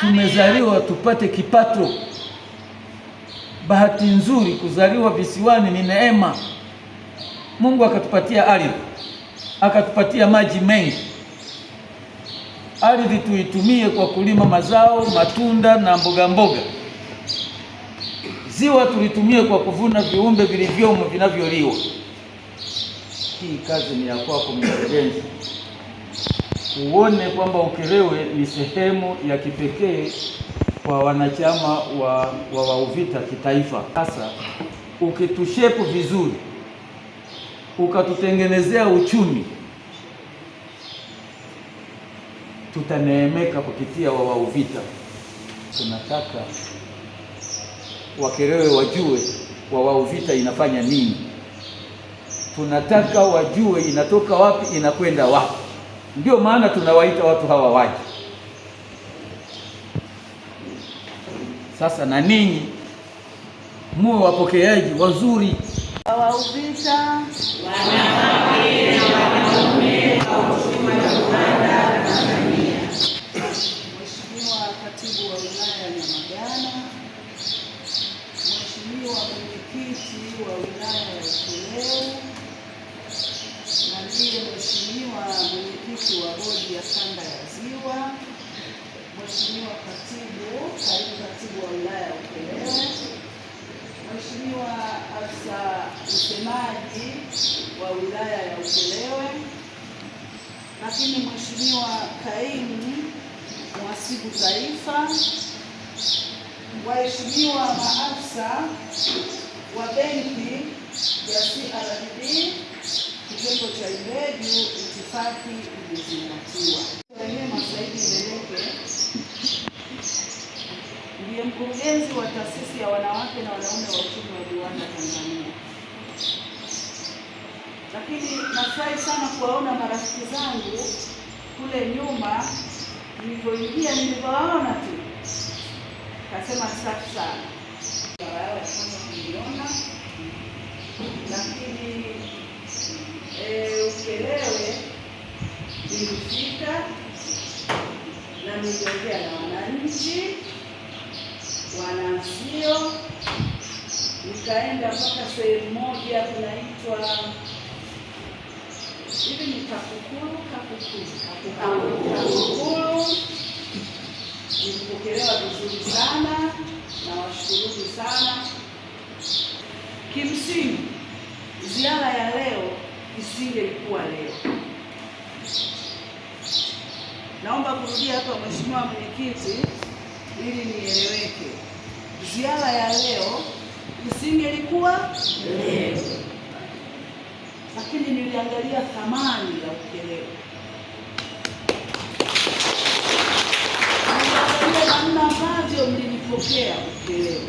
tumezaliwa tupate kipato. Bahati nzuri kuzaliwa visiwani ni neema. Mungu akatupatia ardhi, akatupatia maji mengi. Ardhi tuitumie kwa kulima mazao, matunda na mboga mboga. Ziwa tulitumie kwa kuvuna viumbe vilivyomo vinavyoliwa. Hii kazi ni ya kwako mkurugenzi. Uone kwamba Ukerewe ni sehemu ya kipekee kwa wanachama wa UVITA kitaifa. Sasa ukitushepu vizuri, ukatutengenezea uchumi, tutaneemeka kupitia UVITA. Tunataka Wakerewe wajue UVITA inafanya nini. Tunataka wajue inatoka wapi, inakwenda wapi. Ndio maana tunawaita watu hawa waje. Sasa na ninyi muwe wapokeaji wazuri. UVITA wanawake na wanaume wa uchumi wa viwanda Tanzania. Mheshimiwa Katibu wa Wilaya Nyamagana, Mheshimiwa Mwenyekiti wa Wilaya ya Ukerewe, na ndiye Mheshimiwa Mwenyekiti wa Bodi ya Kanda ya Ziwa, Mheshimiwa Kaimu Katibu wa Wilaya ya Ukerewe, Mheshimiwa Afisa Msemaji wa Wilaya ya Ukerewe, lakini Mheshimiwa Kaimu Mhasibu Taifa, waheshimiwa maafisa wa benki ya CRDB, kitengo cha Ibeju, itifaki imezingatiwa. Rehema Saidi Mbeleke ndiye mkurugenzi wa Taasisi ya Wanawake na Wanaume wa Uchumi wa Viwanda Tanzania. Lakini nafurahi sana kuwaona marafiki zangu kule nyuma. Nilipoingia nilipowaona tu kasema safi sana. Lakini Ukerewe nilifika na niliongea na wananchi Wanasio, nikaenda mpaka sehemu moja kunaitwa hivi ni Kakukulu. Nilipokelewa vizuri sana na washukuru sana. Kimsingi ziara ya leo isingelikuwa leo. Naomba kurudia hapa Mheshimiwa Mwenyekiti ili nieleweke. Ziara ya leo isingelikuwa leo, lakini niliangalia thamani ya Ukerewe. Niliangalia namna ambavyo mlinipokea Ukerewe.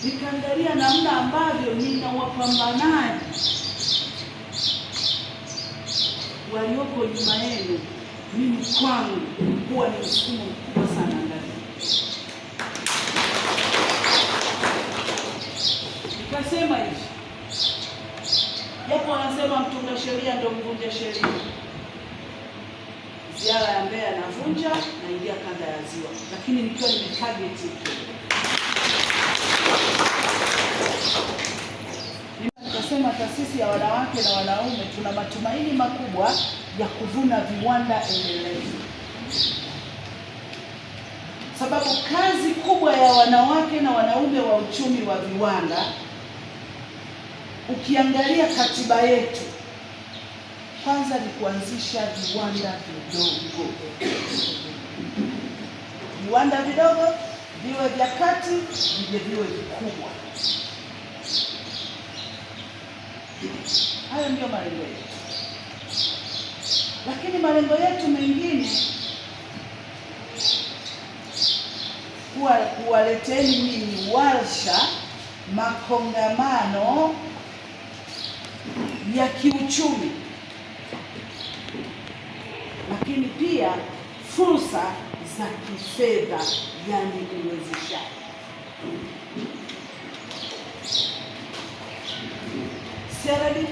Nikaangalia namna ambavyo nina wapambanaji walioko nyuma yenu. Mimi kwangu huwa ni msukumo mkubwa sana ndani. Nikasema hivi, japo wanasema mtunga sheria ndio mvunja sheria. Ziara ya Mbeya navunja, naingia kanda ya Ziwa, lakini nikiwa nimetarget nikasema Taasisi ya Wanawake na Wanaume tuna matumaini makubwa ya kuvuna viwanda endelevu. Sababu kazi kubwa ya wanawake na wanaume wa uchumi wa viwanda, ukiangalia katiba yetu, kwanza ni kuanzisha viwanda vidogo. Viwanda vidogo viwe vya kati, viwe vikubwa. Hayo ndio malengo yetu. Lakini malengo yetu mengine kuwaleteni mimi warsha, makongamano ya kiuchumi, lakini pia fursa za kifedha, yani uwezeshaji. CRDB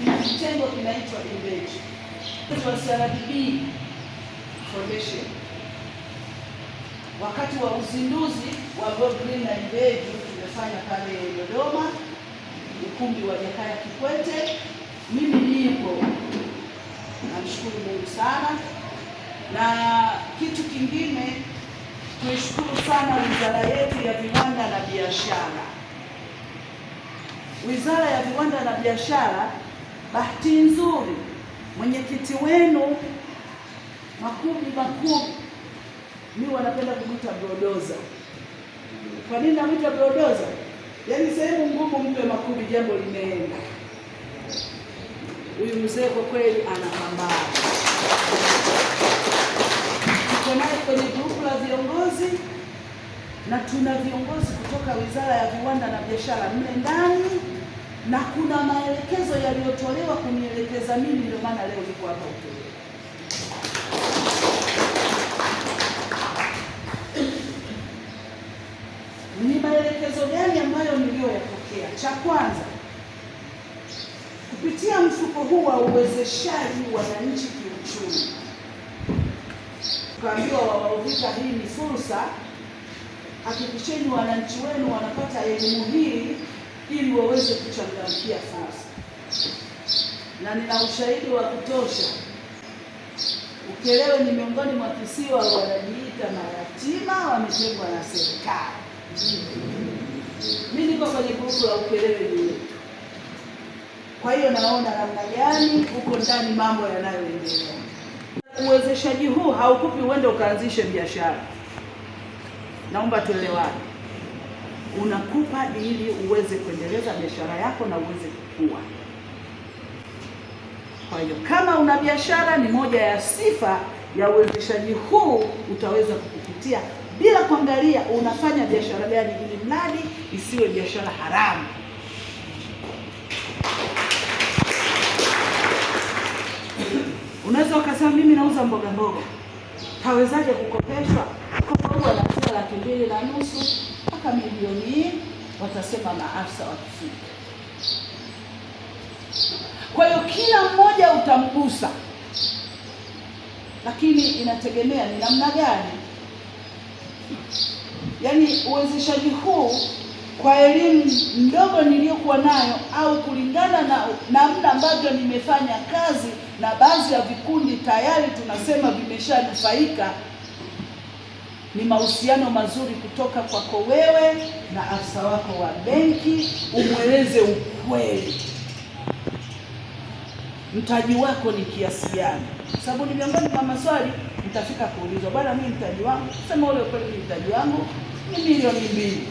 ni kitengo kinaitwa Ibeju. wa CRDB Foundation wakati wa uzinduzi wa Go Green na Imbeju tumefanya pale Dodoma, ukumbi wa Jakaya Kikwete. Mimi nipo, namshukuru Mungu sana. Na kitu kingine, tuishukuru sana wizara yetu ya viwanda na biashara. Wizara ya viwanda na biashara, bahati nzuri mwenyekiti wenu Makubi, mimi wanapenda kumwita brodoza. Kwa nini namwita brodoza? Yaani sehemu ngumu mpe Makubi, jambo limeenda. Huyu mzee kwa kweli anapambana. Tuko naye kwenye grupu la viongozi na tuna viongozi kutoka Wizara ya Viwanda na Biashara mle ndani, na kuna maelekezo yaliyotolewa kunielekeza mimi, ndio maana leo niko hapa Ukerewe. Ni maelekezo gani ambayo niliyoyapokea? Cha kwanza, kupitia mfuko huu wa uwezeshaji wananchi kiuchumi, tukaambiwa WAUVITA hii ni fursa, hakikisheni wananchi wenu wanapata elimu hii ili waweze kuchangamkia fursa. Na nina ushahidi wa kutosha. Ukerewe ni miongoni mwa kisiwa wanajiita mayatima wametengwa na serikali. Mimi niko kwenye grupu la Ukerewe ni. Kwa hiyo naona namna gani huko ndani mambo yanayoendelea. Uwezeshaji huu haukupi uende ukaanzishe biashara. Naomba tuelewane. Unakupa ili uweze kuendeleza biashara yako na uweze kukua. Kwa hiyo kama una biashara, ni moja ya sifa ya uwezeshaji huu, utaweza kukupitia bila kuangalia unafanya biashara gani, ili mradi isiwe biashara haramu. Unaweza ukasema mimi nauza mboga mboga, hawezaje kukopeshwa? Kwa sababu anatia 2.5 mpaka milioni, watasema maafisa wa kifika. Kwa hiyo kila mmoja utamgusa, lakini inategemea ni namna gani. Yaani uwezeshaji huu kwa elimu ndogo niliyokuwa nayo au kulingana na namna ambavyo nimefanya kazi na baadhi ya vikundi tayari tunasema vimeshanufaika, ni mahusiano mazuri kutoka kwako wewe na afisa wako wa benki. Umweleze ukweli, mtaji wako ni kiasi gani, sababu ni miongoni mwa maswali mtafika kuulizwa. Bwana, mimi mtaji wangu, sema ule ukweli, ni mtaji wangu ni 2 milioni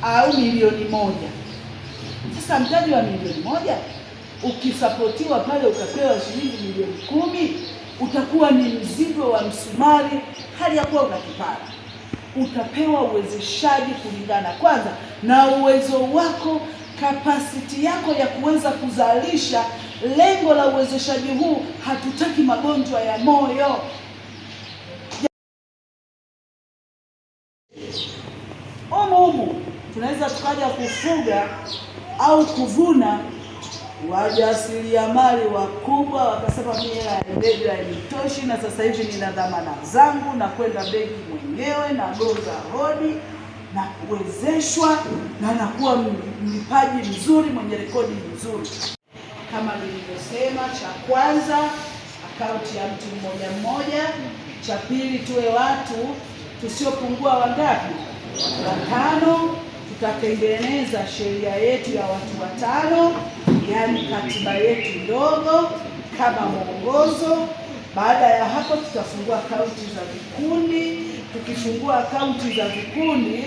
au 1 milioni. Sasa mtaji wa 1 milioni ukisapotiwa pale ukapewa shilingi 10 milioni, utakuwa ni mzigo wa msumari, hali ya kuwa unakipata. Utapewa uwezeshaji kulingana kwanza na uwezo wako, kapasiti yako ya kuweza kuzalisha. Lengo la uwezeshaji huu, hatutaki magonjwa ya moyo. Umu tunaweza tukaja kufuga au kuvuna wajasiriamali wakubwa wakasema mimi hela ya benki hainitoshi, na sasa hivi nina dhamana zangu na kwenda benki mwenyewe na gonga hodi na kuwezeshwa na nakuwa mlipaji mzuri mwenye rekodi nzuri. Kama nilivyosema, cha kwanza akaunti ya mtu mmoja. Cha pili, tuwe watu tusiopungua wangapi? 5. Tutatengeneza sheria yetu ya watu 5, yaani katiba yetu ndogo kama mwongozo. Baada ya hapo tutafungua akaunti za vikundi. Tukifungua akaunti za vikundi,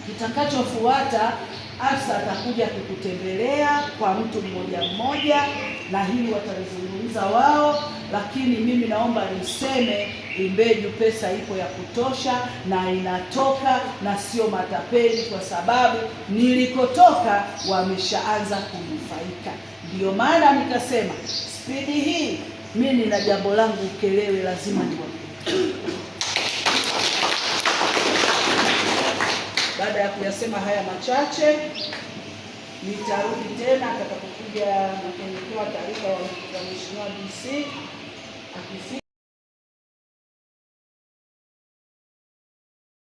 kitakachofuata afisa atakuja kukutembelea kwa mtu mmoja, na hili watalizungumza wao, lakini mimi naomba niseme Imbeju pesa ipo ya kutosha na inatoka na sio matapeli, kwa sababu nilikotoka wameshaanza kunufaika. Ndio maana nikasema spidi hii mimi nina jambo langu Ukerewe lazima niwape. Baada ya kuyasema haya machache, nitarudi tena atakapokuja tumepewa taarifa ya Mheshimiwa DC akifika